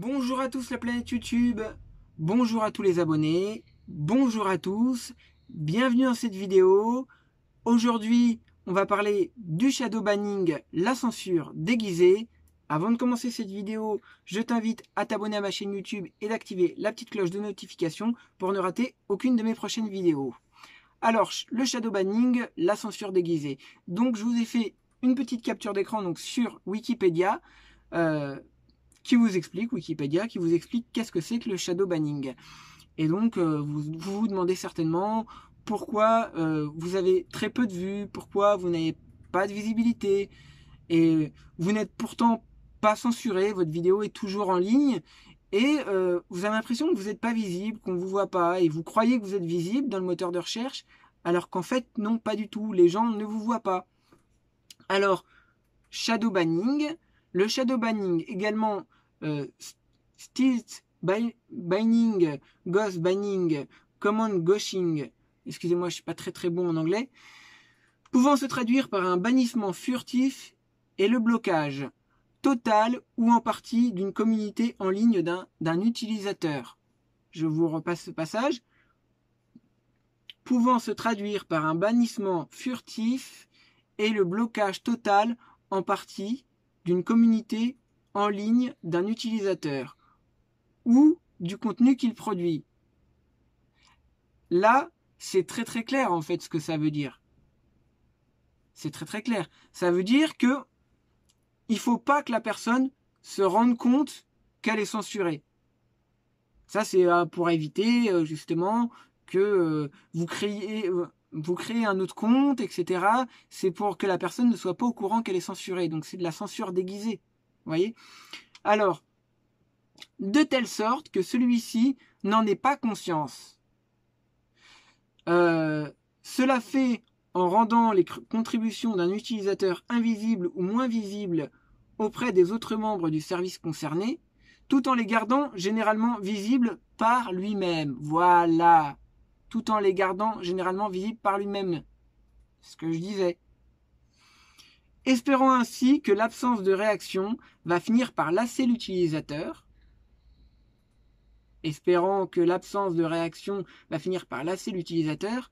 Bonjour à tous la planète YouTube, bonjour à tous les abonnés, bonjour à tous, bienvenue dans cette vidéo. Aujourd'hui, on va parler du shadow banning, la censure déguisée. Avant de commencer cette vidéo, je t'invite à t'abonner à ma chaîne YouTube et d'activer la petite cloche de notification pour ne rater aucune de mes prochaines vidéos. Alors, le shadow banning, la censure déguisée. Donc, je vous ai fait une petite capture d'écran donc sur Wikipédia. Qui vous explique qu'est-ce que c'est que le shadow banning. Et donc, vous vous demandez certainement pourquoi vous avez très peu de vues, pourquoi vous n'avez pas de visibilité, et vous n'êtes pourtant pas censuré, votre vidéo est toujours en ligne, et vous avez l'impression que vous n'êtes pas visible, qu'on ne vous voit pas, et vous croyez que vous êtes visible dans le moteur de recherche, alors qu'en fait, non, pas du tout, les gens ne vous voient pas. Alors, shadow banning, le shadow banning également stilt banning, ghost banning, command ghosting, excusez-moi, je suis pas très bon en anglais, pouvant se traduire par un bannissement furtif et le blocage total ou en partie d'une communauté en ligne d'un utilisateur. Je vous repasse ce passage. Pouvant se traduire par un bannissement furtif et le blocage total en partie d'une communauté en ligne d'un utilisateur ou du contenu qu'il produit. Là, c'est très clair en fait ce que ça veut dire. C'est très clair. Ça veut dire que il faut pas que la personne se rende compte qu'elle est censurée. Ça, c'est pour éviter justement que vous créez un autre compte, etc. C'est pour que la personne ne soit pas au courant qu'elle est censurée. Donc c'est de la censure déguisée. Vous voyez ? Alors, de telle sorte que celui-ci n'en ait pas conscience. Cela fait en rendant les contributions d'un utilisateur invisible ou moins visible auprès des autres membres du service concerné, tout en les gardant généralement visibles par lui-même. Voilà. Tout en les gardant généralement visibles par lui-même. C'est ce que je disais. Espérant ainsi que l'absence de réaction va finir par lasser l'utilisateur. Espérant que l'absence de réaction va finir par lasser l'utilisateur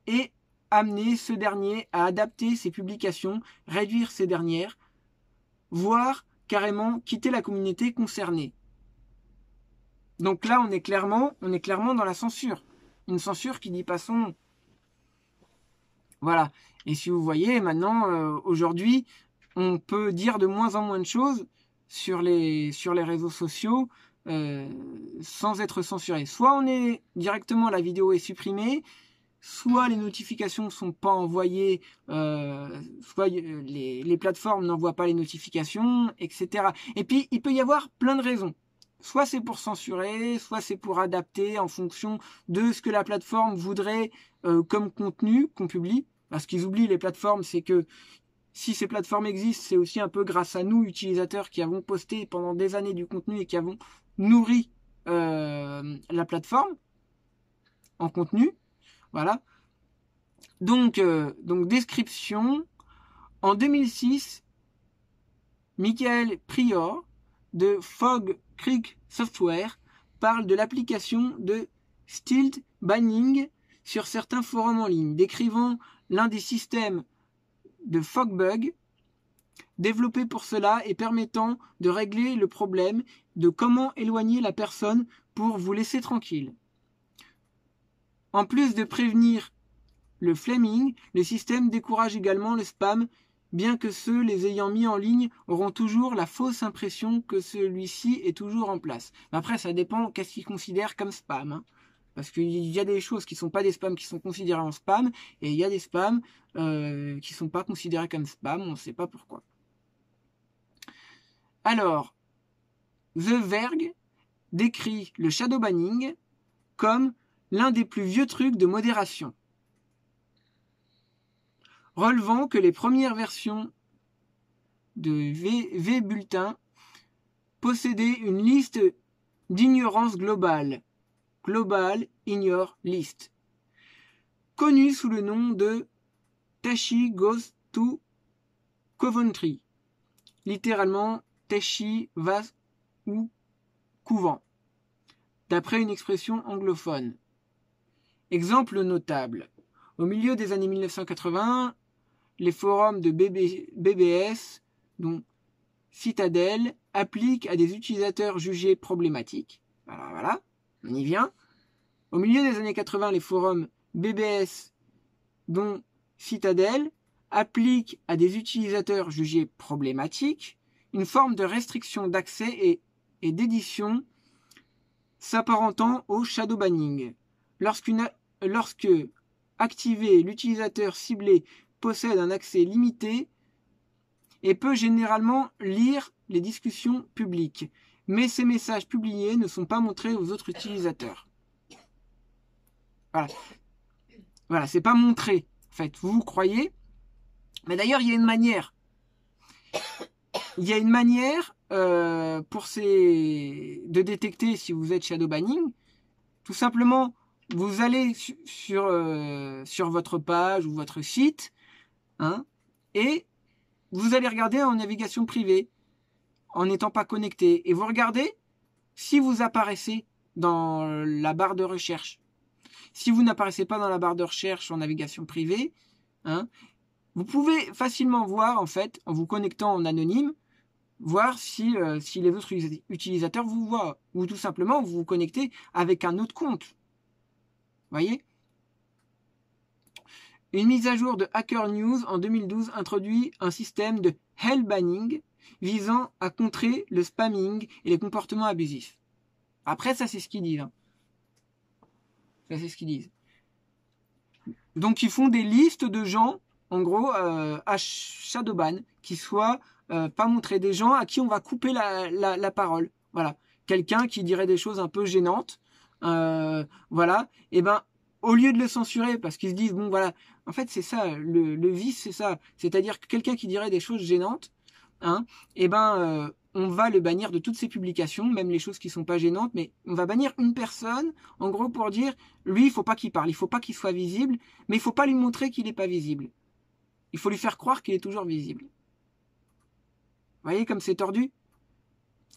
et amener ce dernier à adapter ses publications, réduire ces dernières, voire carrément quitter la communauté concernée. Donc là, on est clairement dans la censure. Une censure qui dit pas son nom. Voilà. Et si vous voyez, maintenant, aujourd'hui, on peut dire de moins en moins de choses sur les réseaux sociaux sans être censuré. Soit on est directement, la vidéo est supprimée, soit les notifications ne sont pas envoyées, soit les plateformes n'envoient pas les notifications, etc. Et puis, il peut y avoir plein de raisons. Soit c'est pour censurer, soit c'est pour adapter en fonction de ce que la plateforme voudrait comme contenu qu'on publie. Parce qu'ils oublient, les plateformes, c'est que si ces plateformes existent, c'est aussi un peu grâce à nous, utilisateurs, qui avons posté pendant des années du contenu et qui avons nourri la plateforme en contenu. Voilà. Donc description. En 2006, Michael Prior de Fog Creek Software parle de l'application de stilt banning sur certains forums en ligne, décrivant l'un des systèmes de Fogbug développé pour cela et permettant de régler le problème de comment éloigner la personne pour vous laisser tranquille. En plus de prévenir le flaming, le système décourage également le spam, bien que ceux les ayant mis en ligne auront toujours la fausse impression que celui-ci est toujours en place. Après, ça dépend qu'est-ce qu'ils considèrent comme spam. Hein. Parce qu'il y a des choses qui ne sont pas des spams qui sont considérées en spam, et il y a des spams qui ne sont pas considérés comme spam, on ne sait pas pourquoi. Alors, The Verge décrit le shadow banning comme l'un des plus vieux trucs de modération, relevant que les premières versions de vBulletin possédaient une liste d'ignorance globale, Global Ignore List, connue sous le nom de Tashi Goes to Coventry, littéralement Tashi va où couvent, d'après une expression anglophone. Exemple notable. Au milieu des années 1980, les forums de BBS, dont Citadel, appliquent à des utilisateurs jugés problématiques. Voilà, on y vient. Au milieu des années 80, les forums BBS, dont Citadel, appliquent à des utilisateurs jugés problématiques une forme de restriction d'accès et d'édition s'apparentant au shadow banning. Lorsque activé, l'utilisateur ciblé possède un accès limité et peut généralement lire les discussions publiques, mais ces messages publiés ne sont pas montrés aux autres utilisateurs. Voilà, c'est pas montré. En fait, vous croyez. Mais d'ailleurs, il y a une manière. Il y a une manière de détecter si vous êtes shadow banning. Tout simplement, vous allez sur votre page ou votre site, hein, et vous allez regarder en navigation privée, en n'étant pas connecté. Et vous regardez si vous apparaissez dans la barre de recherche. Si vous n'apparaissez pas dans la barre de recherche en navigation privée, hein, vous pouvez facilement voir, en fait, en vous connectant en anonyme, voir si les autres utilisateurs vous voient. Ou tout simplement, vous vous connectez avec un autre compte. Voyez ? Une mise à jour de Hacker News en 2012 introduit un système de hell banning visant à contrer le spamming et les comportements abusifs. Après, ça c'est ce qu'ils disent. Hein. Ça c'est ce qu'ils disent. Donc ils font des listes de gens, en gros, à shadowban, qui soient pas montrés, des gens à qui on va couper la parole. Voilà. Quelqu'un qui dirait des choses un peu gênantes, voilà, et ben au lieu de le censurer parce qu'ils se disent bon voilà, en fait c'est ça le vice, c'est ça, c'est-à-dire que quelqu'un qui dirait des choses gênantes, hein, et ben on va le bannir de toutes ses publications, même les choses qui sont pas gênantes, mais on va bannir une personne en gros pour dire lui il faut pas qu'il parle, il faut pas qu'il soit visible, mais il faut pas lui montrer qu'il est pas visible, il faut lui faire croire qu'il est toujours visible. Vous voyez comme c'est tordu,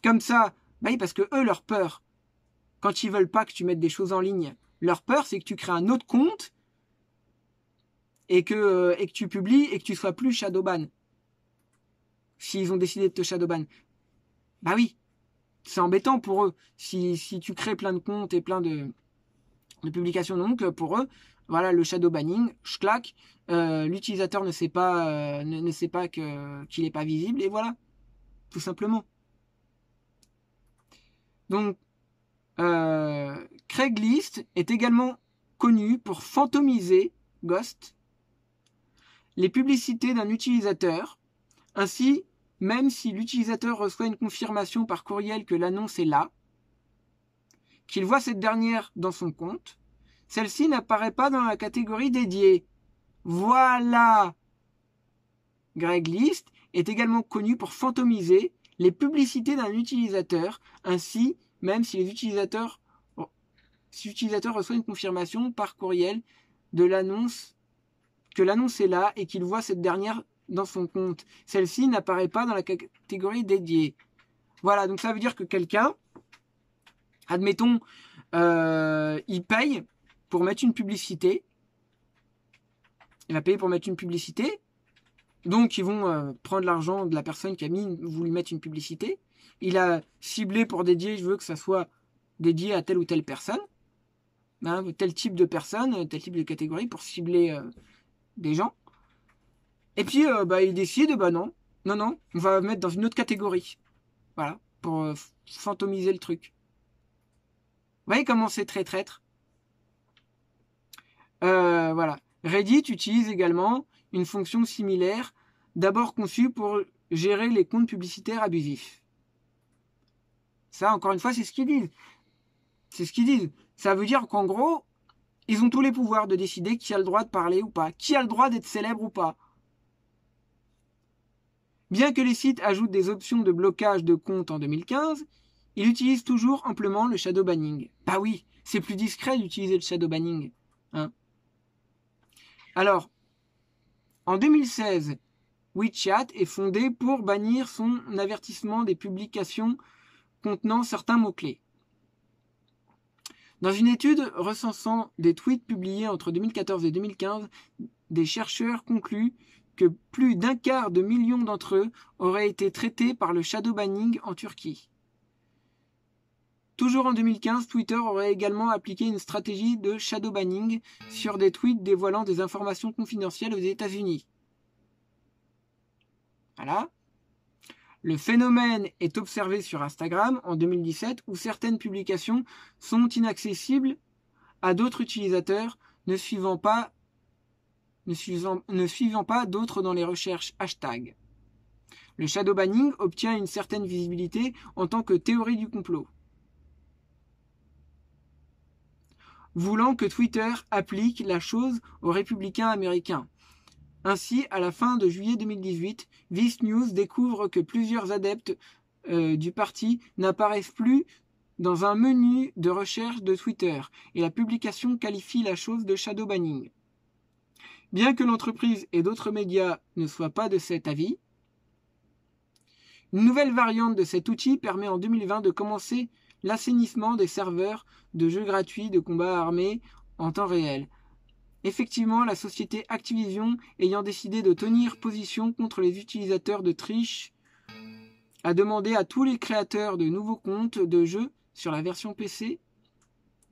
comme ça. Bah oui, parce que eux, leur peur, quand ils veulent pas que tu mettes des choses en ligne, leur peur, c'est que tu crées un autre compte et que tu publies et que tu sois plus shadowban. S'ils ont décidé de te shadowban. Bah oui, c'est embêtant pour eux. Si tu crées plein de comptes et plein de publications, donc pour eux, voilà, le shadow banning, clac, l'utilisateur ne sait pas qu'il n'est pas visible et voilà, tout simplement. Donc, Craigslist est également connu pour fantomiser, ghost, les publicités d'un utilisateur. Ainsi, même si l'utilisateur reçoit une confirmation par courriel que l'annonce est là, qu'il voit cette dernière dans son compte, celle-ci n'apparaît pas dans la catégorie dédiée. Voilà. Craigslist est également connu pour fantomiser les publicités d'un utilisateur. Ainsi, même si l'utilisateur reçoit une confirmation par courriel de l'annonce, que l'annonce est là et qu'il voit cette dernière dans son compte, celle-ci n'apparaît pas dans la catégorie dédiée. Voilà, donc ça veut dire que quelqu'un, admettons, il paye pour mettre une publicité, il va payer pour mettre une publicité, donc ils vont prendre l'argent de la personne qui a voulu mettre une publicité. Il a ciblé pour dédier, je veux que ça soit dédié à telle ou telle personne, hein, tel type de personne, tel type de catégorie pour cibler des gens. Et puis il décide, non, on va mettre dans une autre catégorie. Voilà, pour fantomiser le truc. Vous voyez comment c'est très traître. Voilà. Reddit utilise également une fonction similaire, d'abord conçue pour gérer les comptes publicitaires abusifs. Ça, encore une fois, c'est ce qu'ils disent. C'est ce qu'ils disent. Ça veut dire qu'en gros, ils ont tous les pouvoirs de décider qui a le droit de parler ou pas, qui a le droit d'être célèbre ou pas. Bien que les sites ajoutent des options de blocage de comptes en 2015, ils utilisent toujours amplement le shadow banning. Bah oui, c'est plus discret d'utiliser le shadow banning. Hein. Alors, en 2016, WeChat est fondé pour bannir son avertissement des publications contenant certains mots-clés. Dans une étude recensant des tweets publiés entre 2014 et 2015, des chercheurs concluent que plus d'un quart de million d'entre eux auraient été traités par le shadow banning en Turquie. Toujours en 2015, Twitter aurait également appliqué une stratégie de shadow banning sur des tweets dévoilant des informations confidentielles aux États-Unis. Voilà. Le phénomène est observé sur Instagram en 2017 où certaines publications sont inaccessibles à d'autres utilisateurs ne suivant pas d'autres dans les recherches hashtag. Le shadow banning obtient une certaine visibilité en tant que théorie du complot, voulant que Twitter applique la chose aux républicains américains. Ainsi, à la fin de juillet 2018, Vice News découvre que plusieurs adeptes du parti n'apparaissent plus dans un menu de recherche de Twitter et la publication qualifie la chose de shadow banning. Bien que l'entreprise et d'autres médias ne soient pas de cet avis, une nouvelle variante de cet outil permet en 2020 de commencer l'assainissement des serveurs de jeux gratuits de combat armé en temps réel. Effectivement, la société Activision, ayant décidé de tenir position contre les utilisateurs de triche, a demandé à tous les créateurs de nouveaux comptes de jeux sur la version PC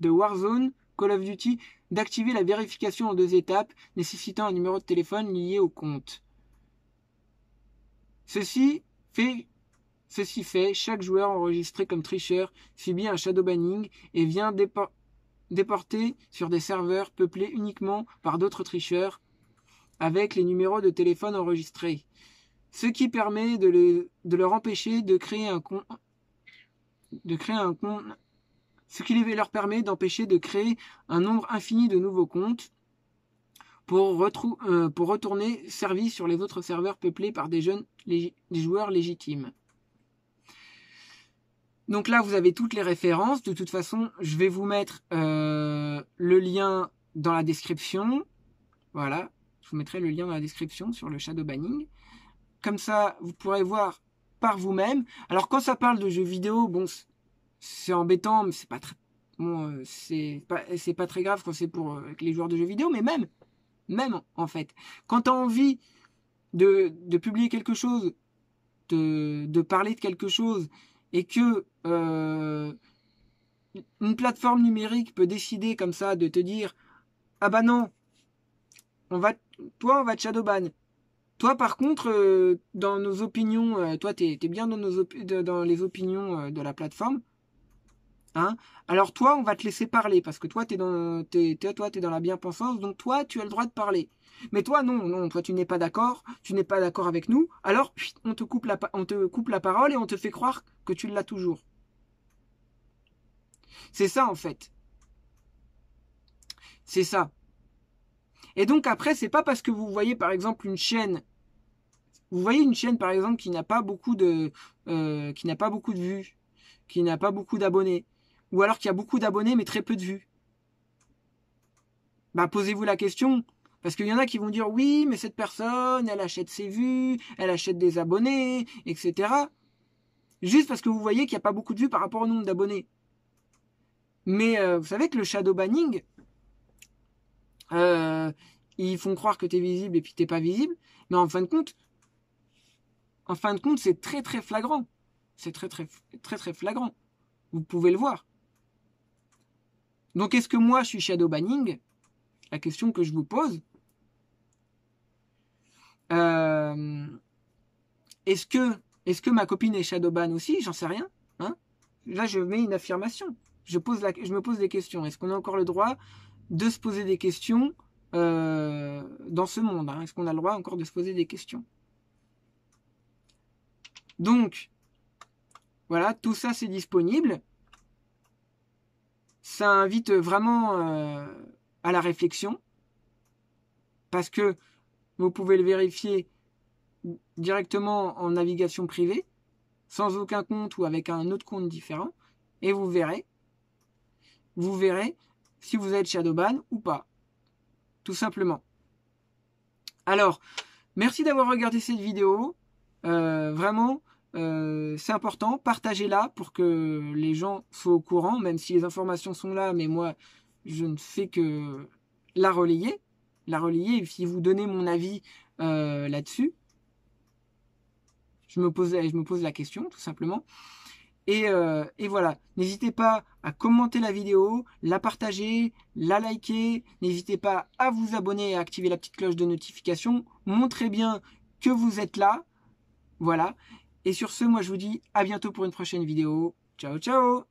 de Warzone, Call of Duty, d'activer la vérification en 2 étapes, nécessitant un numéro de téléphone lié au compte. Ceci fait, chaque joueur enregistré comme tricheur subit un shadow banning et vient déporté sur des serveurs peuplés uniquement par d'autres tricheurs avec les numéros de téléphone enregistrés, ce qui permet de leur empêcher de créer un compte, ce qui leur permet d'empêcher de créer un nombre infini de nouveaux comptes pour retourner servis sur les autres serveurs peuplés par des joueurs légitimes. Donc là, vous avez toutes les références. De toute façon, je vais vous mettre le lien dans la description. Voilà, je vous mettrai le lien dans la description sur le shadow banning. Comme ça, vous pourrez voir par vous-même. Alors, quand ça parle de jeux vidéo, bon, c'est embêtant, mais c'est pas très, bon, c'est pas très grave quand c'est pour les joueurs de jeux vidéo, mais même en fait, quand tu as envie de publier quelque chose, de parler de quelque chose, et que une plateforme numérique peut décider comme ça de te dire ah bah non, on va te shadowban. Toi par contre, dans nos opinions, toi t'es bien dans les opinions de la plateforme, hein. Alors toi on va te laisser parler parce que toi t'es dans la bien-pensance, donc toi tu as le droit de parler. Mais toi non, toi tu n'es pas d'accord avec nous, alors on te coupe la parole et on te fait croire que tu l'as toujours. C'est ça en fait. C'est ça. Et donc après, c'est pas parce que vous voyez par exemple une chaîne par exemple qui n'a pas beaucoup de vues, qui n'a pas beaucoup d'abonnés, ou alors qui a beaucoup d'abonnés mais très peu de vues. Bah posez-vous la question. Parce qu'il y en a qui vont dire oui, mais cette personne, elle achète ses vues, elle achète des abonnés, etc. Juste parce que vous voyez qu'il n'y a pas beaucoup de vues par rapport au nombre d'abonnés. Mais vous savez que le shadow banning, ils font croire que tu es visible et puis t'es pas visible. Mais en fin de compte, c'est très très flagrant. C'est très très très très flagrant. Vous pouvez le voir. Donc est-ce que moi je suis shadow banning? La question que je vous pose. Est-ce que ma copine est shadowban aussi? J'en sais rien. Hein, là, je mets une affirmation. Je me pose des questions. Est-ce qu'on a encore le droit de se poser des questions dans ce monde, hein? Est-ce qu'on a le droit encore de se poser des questions? Donc, voilà, tout ça, c'est disponible. Ça invite vraiment à la réflexion. Parce que vous pouvez le vérifier directement en navigation privée, sans aucun compte ou avec un autre compte différent, et vous verrez si vous êtes shadowban ou pas, tout simplement. Alors, merci d'avoir regardé cette vidéo. Vraiment, c'est important, partagez-la pour que les gens soient au courant, même si les informations sont là, mais moi, je ne fais que la relayer, et si vous donnez mon avis là-dessus, je me pose la question, tout simplement. Et voilà, n'hésitez pas à commenter la vidéo, la partager, la liker, n'hésitez pas à vous abonner et à activer la petite cloche de notification, montrez bien que vous êtes là, voilà. Et sur ce, moi je vous dis à bientôt pour une prochaine vidéo. Ciao ciao.